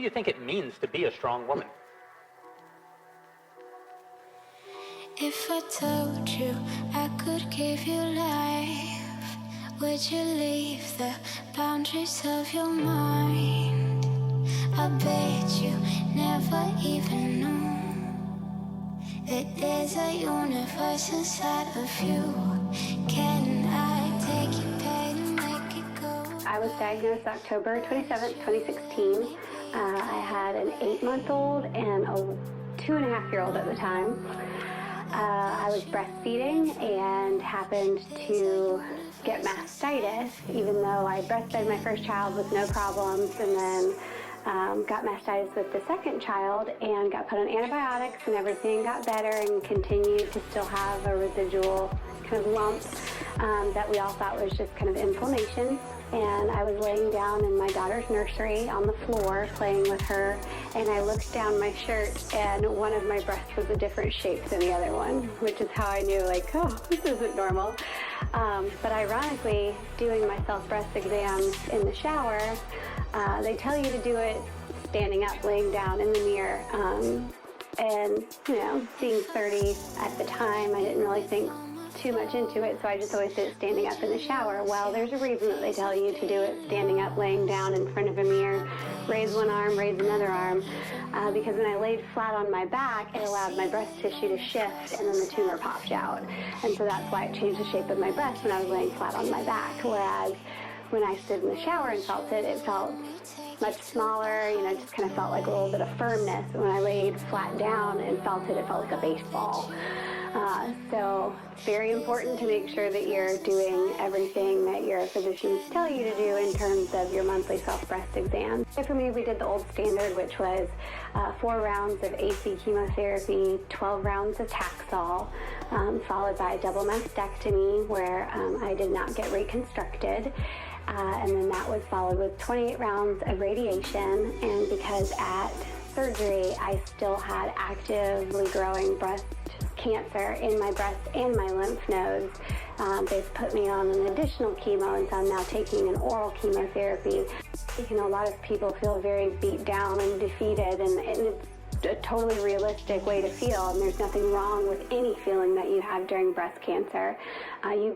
do you think it means to be a strong woman? If I told you I could give you life, would you leave the boundaries of your mind? I bet you never even knew that there's a universe inside of you. Can I take your pain and make it go? I was diagnosed October 27th, 2016. I had an 8-month-old and a 2.5-year-old at the time. I was breastfeeding and happened to get mastitis, even though I breastfed my first child with no problems, and then got mastitis with the second child and got put on antibiotics, and everything got better and continued to still have a residual kind of lump that we all thought was just kind of inflammation. And I was laying down in my daughter's nursery on the floor playing with her, and I looked down my shirt and one of my breasts was a different shape than the other one, which is how I knew, like, oh, this isn't normal. But ironically, doing my self-breast exams in the shower, they tell you to do it standing up, laying down in the mirror. And, you know, being 30 at the time, I didn't really think too much into it, so I just always did it standing up in the shower. Well, there's a reason that they tell you to do it standing up, laying down in front of a mirror, raise one arm, raise another arm, because when I laid flat on my back, it allowed my breast tissue to shift, and then the tumor popped out. And so that's why it changed the shape of my breast when I was laying flat on my back, whereas when I stood in the shower and felt it, it felt much smaller, you know, just kind of felt like a little bit of firmness. When I laid flat down and felt it, it felt like a baseball. So it's very important to make sure that you're doing everything that your physicians tell you to do in terms of your monthly self-breast exam. For me, we did the old standard, which was 4 rounds of AC chemotherapy, 12 rounds of Taxol, followed by a double mastectomy where I did not get reconstructed. And then that was followed with 28 rounds of radiation. And because at surgery, I still had actively growing breast cancer in my breast and my lymph nodes, they've put me on an additional chemo, and so I'm now taking an oral chemotherapy. You know, a lot of people feel very beat down and defeated, and it's a totally realistic way to feel, and there's nothing wrong with any feeling that you have during breast cancer. You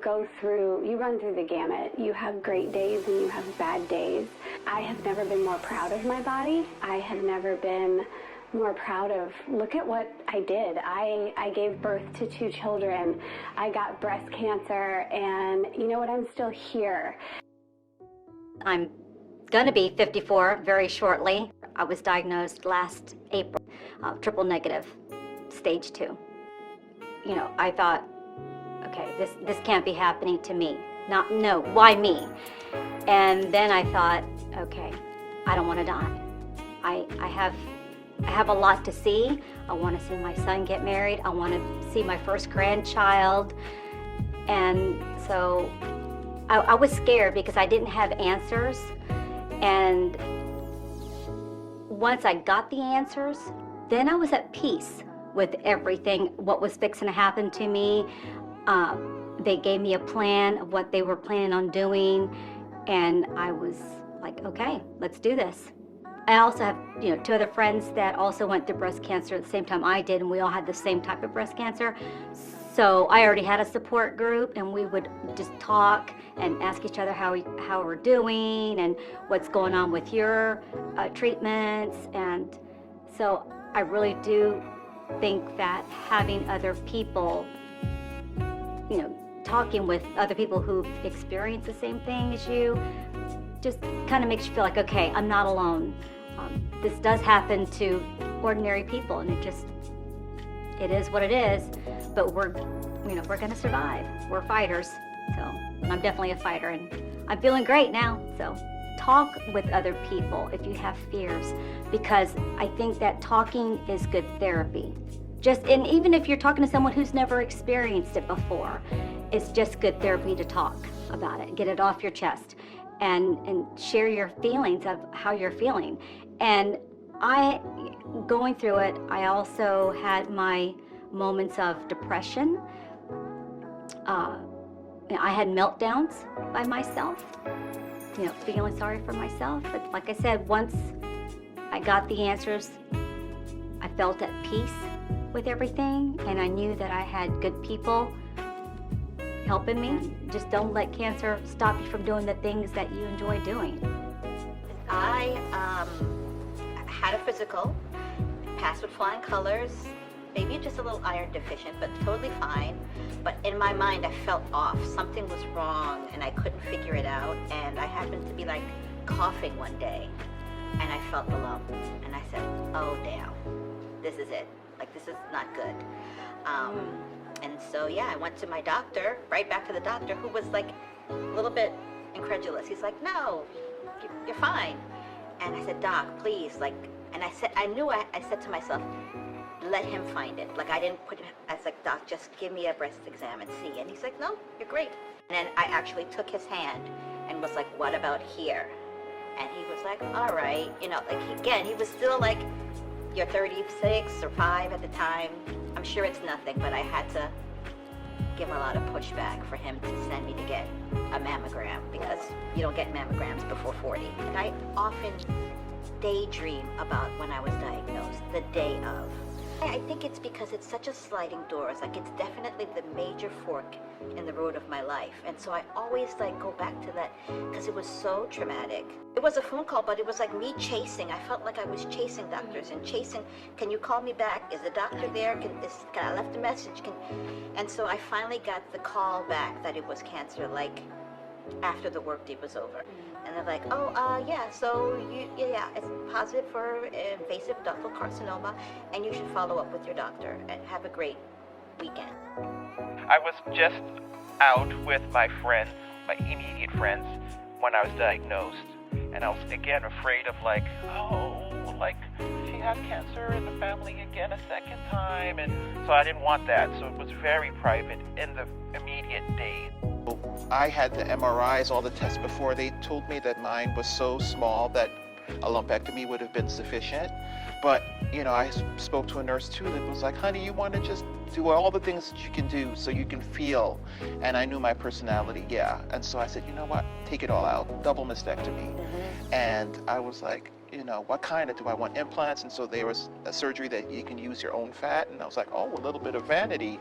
run through the gamut. You have great days and you have bad days. I have never been more proud of my body. I have never been more proud of, look at what I did. I gave birth to 2 children. I got breast cancer, and you know what, I'm still here. I'm gonna be 54 very shortly. I was diagnosed last April, triple negative, stage 2. You know, I thought, okay, this can't be happening to me. No, why me? And then I thought, okay, I don't want to die. I have a lot to see. I want to see my son get married. I want to see my first grandchild. And so I was scared because I didn't have answers. And once I got the answers, then I was at peace with everything, what was fixing to happen to me. They gave me a plan of what they were planning on doing, and I was like, okay, let's do this. I also have, 2 other friends that also went through breast cancer at the same time I did, and we all had the same type of breast cancer. So I already had a support group, and we would just talk and ask each other how we're doing and what's going on with your treatments. And so I really do think that having other people, talking with other people who've experienced the same thing as you, just kind of makes you feel like, okay, I'm not alone. This does happen to ordinary people, and it is what it is, but we're gonna survive. We're fighters, so I'm definitely a fighter, and I'm feeling great now. So talk with other people if you have fears, because I think that talking is good therapy. And even if you're talking to someone who's never experienced it before, it's just good therapy to talk about it, get it off your chest, and share your feelings of how you're feeling. And going through it, I also had my moments of depression. I had meltdowns by myself, feeling sorry for myself. But like I said, once I got the answers. I felt at peace with everything, and I knew that I had good people helping me. Just don't let cancer stop you from doing the things that you enjoy doing. I had a physical, passed with flying colors, maybe just a little iron deficient, but totally fine. But in my mind, I felt off. Something was wrong, and I couldn't figure it out. And I happened to be like coughing one day, and I felt the lump, and I said, oh damn, this is it. Like, this is not good. And so, yeah, I went to my doctor, right back to the doctor, who was like a little bit incredulous. He's like, no, you're fine. And I said, doc, please, like, and I said, I said to myself, let him find it. Like, I didn't put him, I was like, doc, just give me a breast exam and see. And he's like, no, you're great. And then I actually took his hand and was like, what about here? And he was like, all right, you know, like, again, he was still like, you're 36 or 5 at the time. I'm sure it's nothing, but I had to give a lot of pushback for him to send me to get a mammogram, because you don't get mammograms before 40. And I often daydream about when I was diagnosed, the day of. I think it's because it's such a sliding door. It's like, it's definitely the major fork in the road of my life. And so I always like go back to that because it was so traumatic. It was a phone call, but it was like me chasing. I felt like I was chasing doctors and chasing, can you call me back? Is the doctor there? Can I left a message? And so I finally got the call back that it was cancer, like after the workday was over. And they're like, oh, yeah, so it's positive for invasive ductal carcinoma, and you should follow up with your doctor, and have a great weekend. I was just out with my friends, my immediate friends, when I was diagnosed. And I was, again, afraid of like, oh, like, she had cancer in the family again a second time. And so I didn't want that. So it was very private in the immediate days. I had the MRIs, all the tests before. They told me that mine was so small that a lumpectomy would have been sufficient. But, you know, I spoke to a nurse too that was like, honey, you want to just do all the things that you can do so you can feel. And I knew my personality, yeah. And so I said, you know what, take it all out, double mastectomy. And I was like, you know, what kind of, do I want implants? And so there was a surgery that you can use your own fat. And I was like, oh, a little bit of vanity.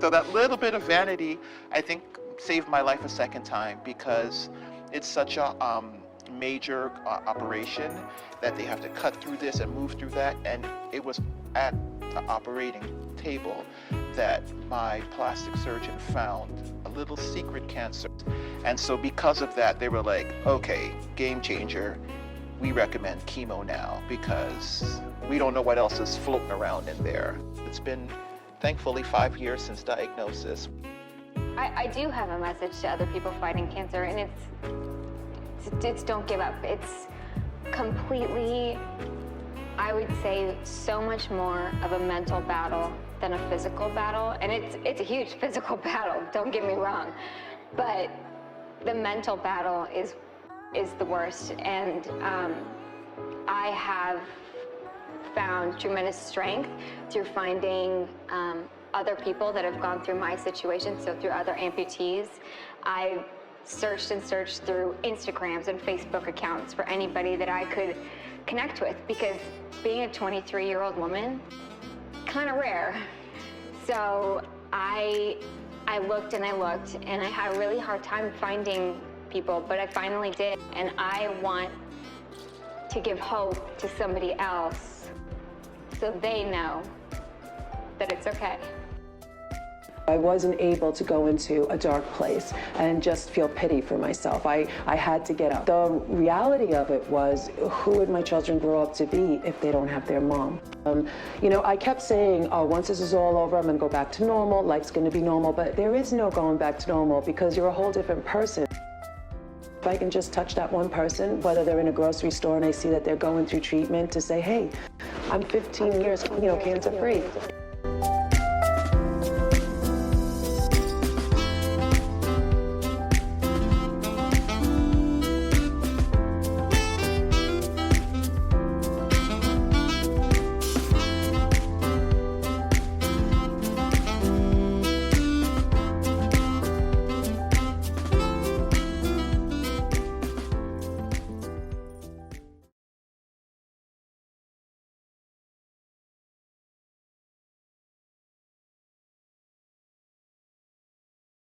So that little bit of vanity, I think, saved my life a second time, because it's such a major operation that they have to cut through this and move through that. And it was at the operating table that my plastic surgeon found a little secret cancer. And so because of that, they were like, okay, game changer. We recommend chemo now because we don't know what else is floating around in there. It's been, thankfully, 5 years since diagnosis. I do have a message to other people fighting cancer, and it's don't give up. It's completely, I would say, so much more of a mental battle than a physical battle. And it's a huge physical battle, don't get me wrong. But the mental battle is the worst. And I have found tremendous strength through finding other people that have gone through my situation, so through other amputees. I searched and searched through Instagrams and Facebook accounts for anybody that I could connect with, because being a 23-year-old woman, kind of rare. So I looked and I looked, and I had a really hard time finding people, but I finally did. And I want to give hope to somebody else so they know that it's okay. I wasn't able to go into a dark place and just feel pity for myself. I had to get up. The reality of it was, who would my children grow up to be if they don't have their mom? You know, I kept saying, oh, once this is all over, I'm gonna go back to normal, life's gonna be normal, but there is no going back to normal, because you're a whole different person. If I can just touch that one person, whether they're in a grocery store and I see that they're going through treatment, to say, hey, I'm 15 years, cancer-free.